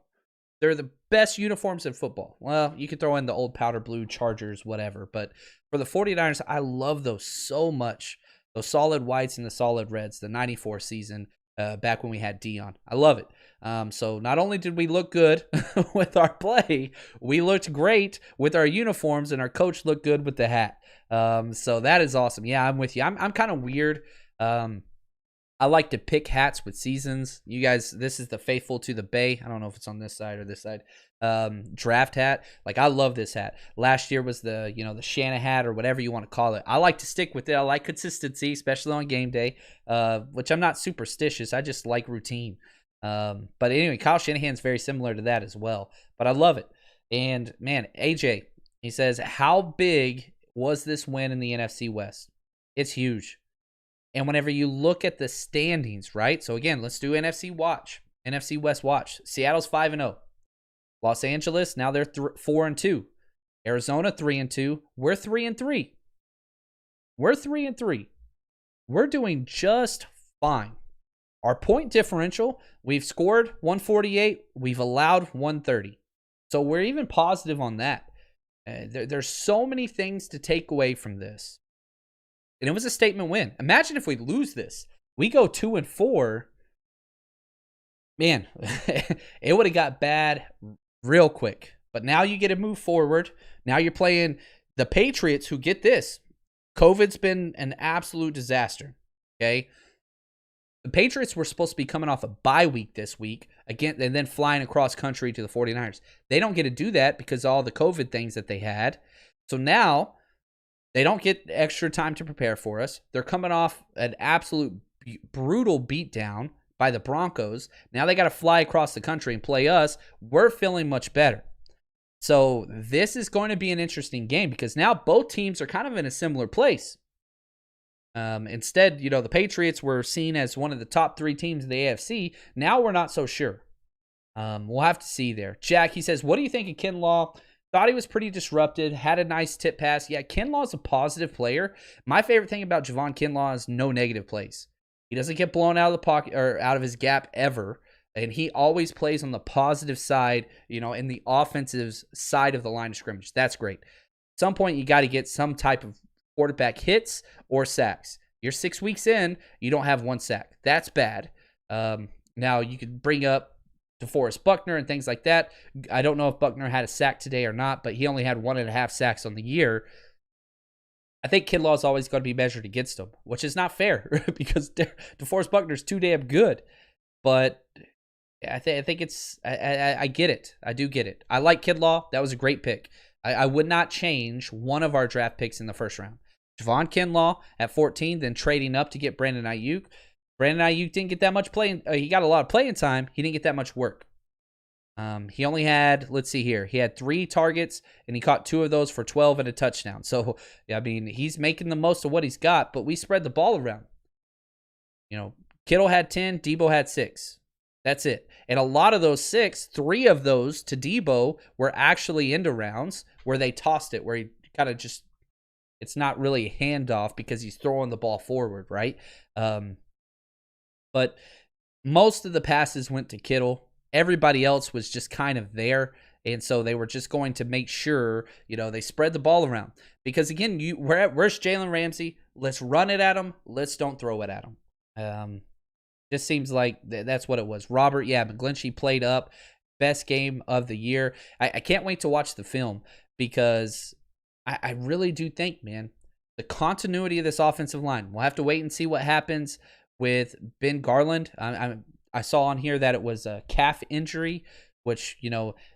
They're the best uniforms in football? Well, you could throw in the old powder blue Chargers, whatever. But for the 49ers, I love those so much. Those solid whites and the solid reds, the 94 season, back when we had Dion. I love it. So not only did we look good with our play, we looked great with our uniforms, and our coach looked good with the hat. So that is awesome. Yeah, I'm with you. I'm kind of weird. I like to pick hats with seasons. You guys, this is the Faithful to the Bay. I don't know if it's on this side or this side. Draft hat. Like, I love this hat. Last year was the Shanna hat or whatever you want to call it. I like to stick with it. I like consistency, especially on game day, which I'm not superstitious. I just like routine. But anyway, Kyle Shanahan's very similar to that as well. But I love it. And, man, AJ, he says, how big was this win in the NFC West? It's huge. And whenever you look at the standings, right? So again, let's do NFC West watch. Seattle's 5-0. Los Angeles, now they're 4-2. Arizona 3-2. We're 3-3. We're 3-3. We're doing just fine. Our point differential, we've scored 148. We've allowed 130. So we're even positive on that. There's so many things to take away from this. And it was a statement win. Imagine if we lose this. We go 2-4. Man, it would have got bad real quick. But now you get to move forward. Now you're playing the Patriots, who, get this, COVID's been an absolute disaster. Okay? The Patriots were supposed to be coming off a bye week this week, again, and then flying across country to the 49ers. They don't get to do that because of all the COVID things that they had. So now they don't get extra time to prepare for us. They're coming off an absolute brutal beatdown by the Broncos. Now they got to fly across the country and play us. We're feeling much better. So this is going to be an interesting game because now both teams are kind of in a similar place. Instead, the Patriots were seen as one of the top 3 teams in the AFC. Now we're not so sure. We'll have to see there. Jack, he says, what do you think of Kinlaw? Thought he was pretty disrupted, had a nice tip pass. Yeah, Kinlaw's a positive player. My favorite thing about Javon Kinlaw is no negative plays. He doesn't get blown out of the pocket or out of his gap ever. And he always plays on the positive side, in the offensive side of the line of scrimmage. That's great. At some point, you got to get some type of quarterback hits or sacks. You're 6 weeks in, you don't have 1 sack. That's bad. Now, you could bring up DeForest Buckner and things like that. I don't know if Buckner had a sack today or not, but he only had 1.5 sacks on the year. I think Kinlaw's always going to be measured against him, which is not fair because DeForest Buckner's too damn good. But I think it's I get it. I do get it. I like Kinlaw. That was a great pick. I would not change one of our draft picks in the first round. Javon Kinlaw at 14, then trading up to get Brandon Ayuk. Brandon Ayuk didn't get that much playing. He got a lot of playing time. He didn't get that much work. He only had, let's see here, he had 3 targets, and he caught 2 of those for 12 and a touchdown. So, I mean, he's making the most of what he's got, but we spread the ball around. Kittle had 10, Debo had 6. That's it. And a lot of those 6, 3 of those to Debo were actually end rounds where they tossed it, where he kind of just, it's not really a handoff because he's throwing the ball forward, right? But most of the passes went to Kittle. Everybody else was just kind of there. And so they were just going to make sure, they spread the ball around. Because again, where's Jalen Ramsey? Let's run it at him. Let's don't throw it at him. Just seems like that's what it was. Robert, McGlinchey played up. Best game of the year. I can't wait to watch the film because I really do think, man, the continuity of this offensive line, we'll have to wait and see what happens with Ben Garland. I saw on here that it was a calf injury, which,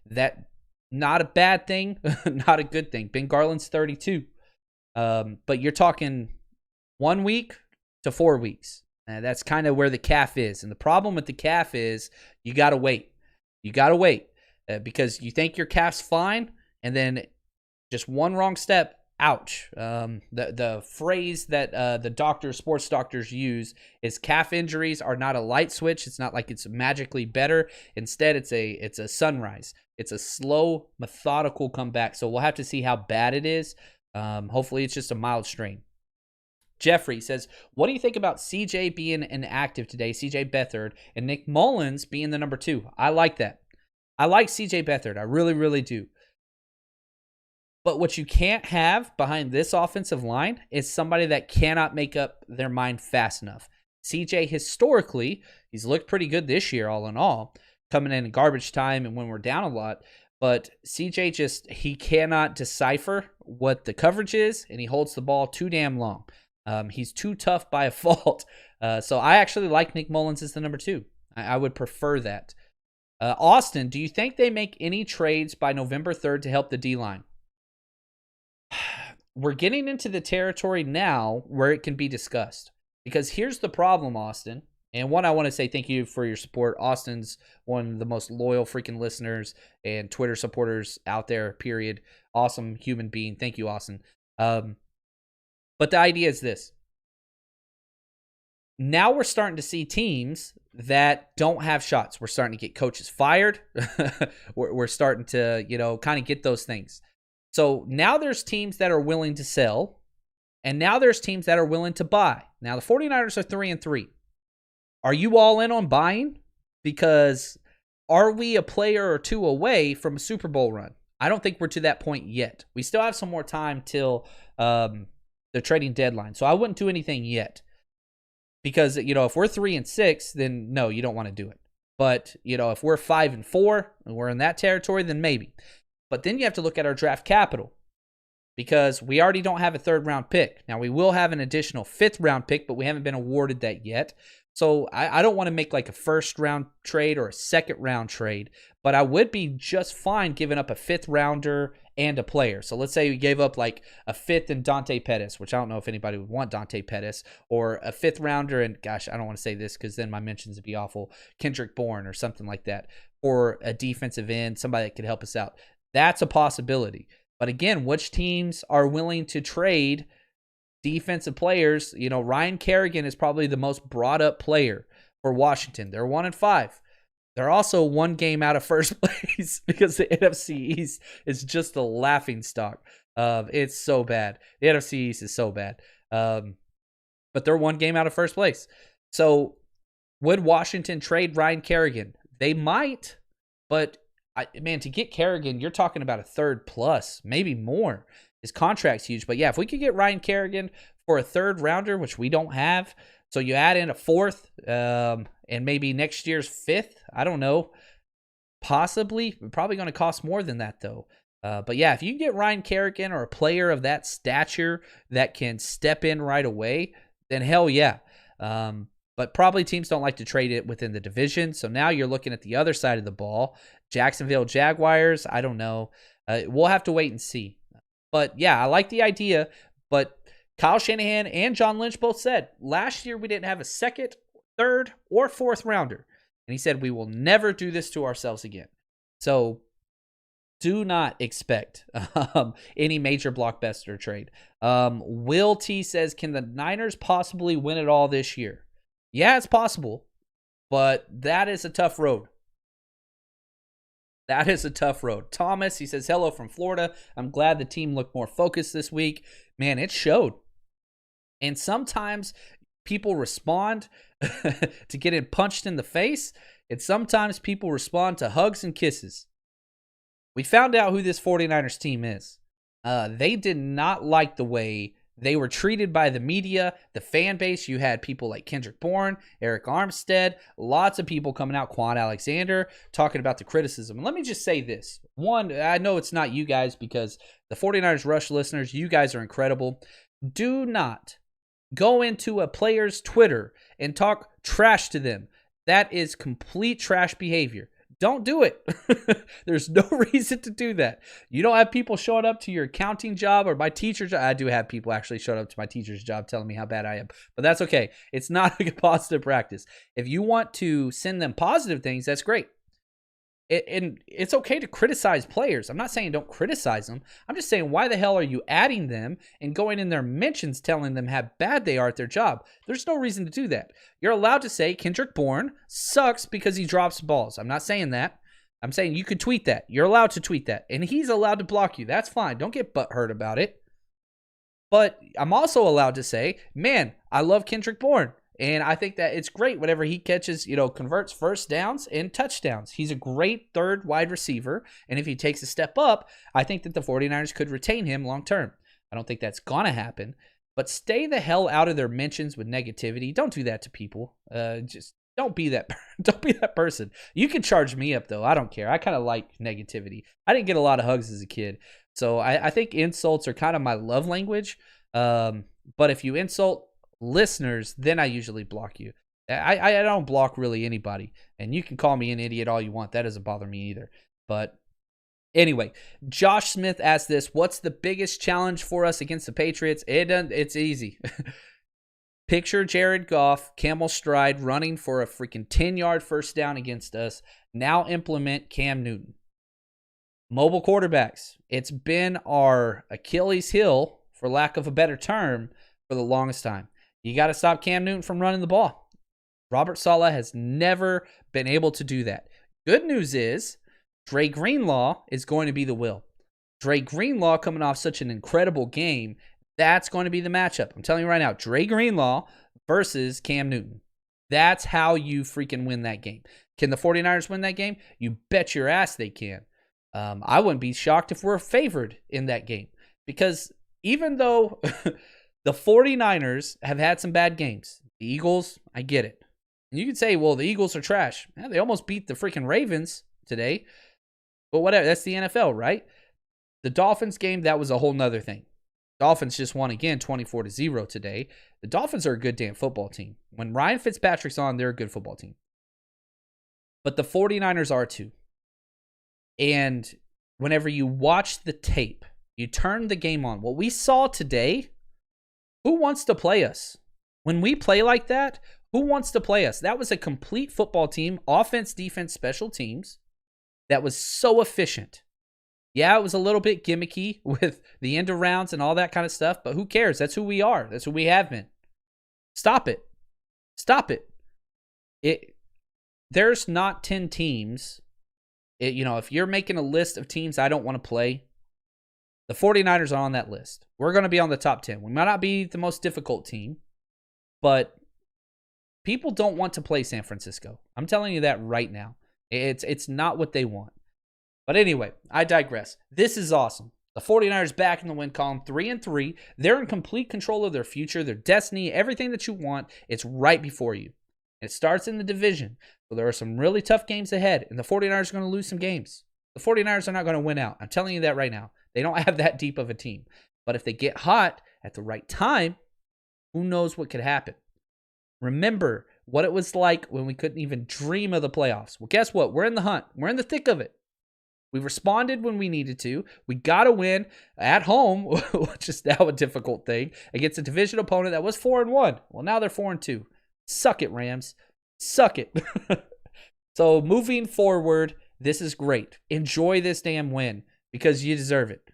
that not a bad thing, not a good thing. Ben Garland's 32. But you're talking 1 week to 4 weeks. That's kind of where the calf is. And the problem with the calf is you got to wait. You got to wait because you think your calf's fine, and then just one wrong step, ouch. The phrase that the sports doctors use is calf injuries are not a light switch. It's not like it's magically better. Instead, it's a sunrise. It's a slow, methodical comeback. So we'll have to see how bad it is. Hopefully, it's just a mild strain. Jeffrey says, what do you think about CJ being inactive today, CJ Beathard, and Nick Mullins being the number 2? I like that. I like CJ Beathard. I really, really do. But what you can't have behind this offensive line is somebody that cannot make up their mind fast enough. CJ, historically, he's looked pretty good this year, all in all, coming in garbage time and when we're down a lot. But CJ he cannot decipher what the coverage is, and he holds the ball too damn long. He's too tough by a fault. So I actually like Nick Mullins as the number 2. I would prefer that. Austin, do you think they make any trades by November 3rd to help the D-line? We're getting into the territory now where it can be discussed. Because here's the problem, Austin. And one, I want to say thank you for your support. Austin's one of the most loyal freaking listeners and Twitter supporters out there, period. Awesome human being. Thank you, Austin. But the idea is this. Now we're starting to see teams that don't have shots. We're starting to get coaches fired. we're starting to, kind of get those things. So now there's teams that are willing to sell, and now there's teams that are willing to buy. Now the 49ers are 3-3. Are you all in on buying? Because are we a player or two away from a Super Bowl run? I don't think we're to that point yet. We still have some more time till the trading deadline. So I wouldn't do anything yet. Because, if we're 3-6, then no, you don't want to do it. But, if we're 5-4 and we're in that territory, then maybe. But then you have to look at our draft capital. Because we already don't have a 3rd round pick. Now, we will have an additional 5th round pick, but we haven't been awarded that yet. So I don't want to make like a 1st round trade or a 2nd round trade, but I would be just fine giving up a 5th rounder and a player. So let's say we gave up like a 5th and Dante Pettis, which I don't know if anybody would want Dante Pettis, or a 5th rounder, and gosh, I don't want to say this because then my mentions would be awful, Kendrick Bourne or something like that, or a defensive end, somebody that could help us out. That's a possibility. But again, which teams are willing to trade defensive players? Ryan Kerrigan is probably the most brought up player for Washington. They're 1-5. They're also 1 game out of first place because the NFC East is just a laughing stock. It's so bad. The NFC East is so bad. But they're 1 game out of first place. So would Washington trade Ryan Kerrigan? They might, but to get Kerrigan, you're talking about a 3rd plus, maybe more. His contract's huge. But yeah, if we could get Ryan Kerrigan for a 3rd rounder, which we don't have, so you add in a 4th and maybe next year's 5th, I don't know. Possibly. Probably going to cost more than that, though. But yeah, if you can get Ryan Kerrigan or a player of that stature that can step in right away, then hell yeah. But probably teams don't like to trade it within the division. So now you're looking at the other side of the ball. Jacksonville Jaguars, I don't know. We'll have to wait and see. But yeah, I like the idea. But Kyle Shanahan and John Lynch both said last year we didn't have a 2nd, 3rd, or 4th rounder. And he said we will never do this to ourselves again. So do not expect any major blockbuster trade. Will T says, can the Niners possibly win it all this year? Yeah, it's possible. But that is a tough road. That is a tough road. Thomas, he says, hello from Florida. I'm glad the team looked more focused this week. Man, it showed. And sometimes people respond to getting punched in the face, and sometimes people respond to hugs and kisses. We found out who this 49ers team is. They did not like the way they were treated by the media, the fan base. You had people like Kendrick Bourne, Eric Armstead, lots of people coming out, Quan Alexander, talking about the criticism. And let me just say this. One, I know it's not you guys because the 49ers Rush listeners, you guys are incredible. Do not go into a player's Twitter and talk trash to them. That is complete trash behavior. Don't do it. There's no reason to do that. You don't have people showing up to your accounting job or my teacher's job. I do have people actually showing up to my teacher's job telling me how bad I am. But that's okay. It's not a positive practice. If you want to send them positive things, that's great. And it's okay to criticize players. I'm not saying don't criticize them. I'm just saying, why the hell are you adding them and going in their mentions telling them how bad they are at their job? There's no reason to do that. You're allowed to say Kendrick Bourne sucks because he drops balls. I'm not saying that. I'm saying you could tweet that. You're allowed to tweet that. And he's allowed to block you. That's fine. Don't get butthurt about it. But I'm also allowed to say, man, I love Kendrick Bourne. And I think that it's great whenever he catches, converts first downs and touchdowns. He's a great third wide receiver. And if he takes a step up, I think that the 49ers could retain him long term. I don't think that's going to happen. But stay the hell out of their mentions with negativity. Don't do that to people. Just don't be that. Don't be that person. You can charge me up though. I don't care. I kind of like negativity. I didn't get a lot of hugs as a kid, so I think insults are kind of my love language. But if you insult listeners, then I usually block you. I don't block really anybody, and you can call me an idiot all you want. That doesn't bother me either. But anyway, Josh Smith asked this: what's the biggest challenge for us against the Patriots? It's easy. Picture Jared Goff, camel stride, running for a freaking 10-yard first down against us. Now implement Cam Newton. Mobile quarterbacks. It's been our Achilles heel, for lack of a better term, for the longest time. You got to stop Cam Newton from running the ball. Robert Saleh has never been able to do that. Good news is, Dre Greenlaw is going to be the will. Dre Greenlaw coming off such an incredible game, that's going to be the matchup. I'm telling you right now, Dre Greenlaw versus Cam Newton. That's how you freaking win that game. Can the 49ers win that game? You bet your ass they can. I wouldn't be shocked if we're favored in that game, because even though the 49ers have had some bad games, the Eagles, I get it. And you can say, well, the Eagles are trash. They almost beat the freaking Ravens today. But whatever, that's the NFL, right? The Dolphins game, that was a whole nother thing. Dolphins just won again 24-0 today. The Dolphins are a good damn football team. When Ryan Fitzpatrick's on, they're a good football team. But the 49ers are too. And whenever you watch the tape, you turn the game on. What we saw today, who wants to play us? When we play like that, who wants to play us? That was a complete football team, offense, defense, special teams, that was so efficient. Yeah, it was a little bit gimmicky with the end of rounds and all that kind of stuff, but who cares? That's who we are. That's who we have been. Stop it. Stop it. There's not 10 teams. If you're making a list of teams I don't want to play, the 49ers are on that list. We're going to be on the top 10. We might not be the most difficult team, but people don't want to play San Francisco. I'm telling you that right now. It's not what they want. But anyway, I digress. This is awesome. The 49ers back in the win column, 3-3. They're in complete control of their future, their destiny, everything that you want. It's right before you. It starts in the division. So there are some really tough games ahead, and the 49ers are going to lose some games. The 49ers are not going to win out. I'm telling you that right now. They don't have that deep of a team. But if they get hot at the right time, who knows what could happen? Remember what it was like when we couldn't even dream of the playoffs. Well, guess what? We're in the hunt. We're in the thick of it. We responded when we needed to. We got to win at home, which is now a difficult thing, against a division opponent that was 4-1. Well, now they're 4-2. Suck it, Rams. Suck it. So moving forward, this is great. Enjoy this damn win because you deserve it.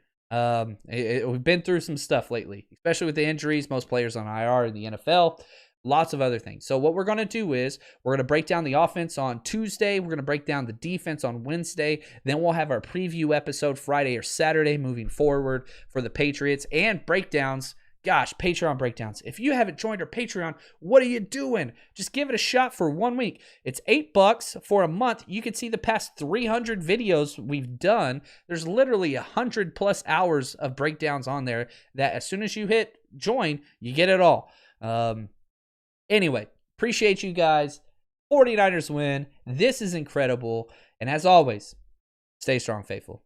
We've been through some stuff lately, especially with the injuries, most players on IR in the NFL. Lots of other things. So what we're going to do is we're going to break down the offense on Tuesday. We're going to break down the defense on Wednesday. Then we'll have our preview episode Friday or Saturday moving forward for the Patriots and breakdowns. Gosh, Patreon breakdowns. If you haven't joined our Patreon, what are you doing? Just give it a shot for 1 week. It's $8 for a month. You can see the past 300 videos we've done. There's literally 100+ hours of breakdowns on there that as soon as you hit join, you get it all. Anyway, appreciate you guys. 49ers win. This is incredible. And as always, stay strong, faithful.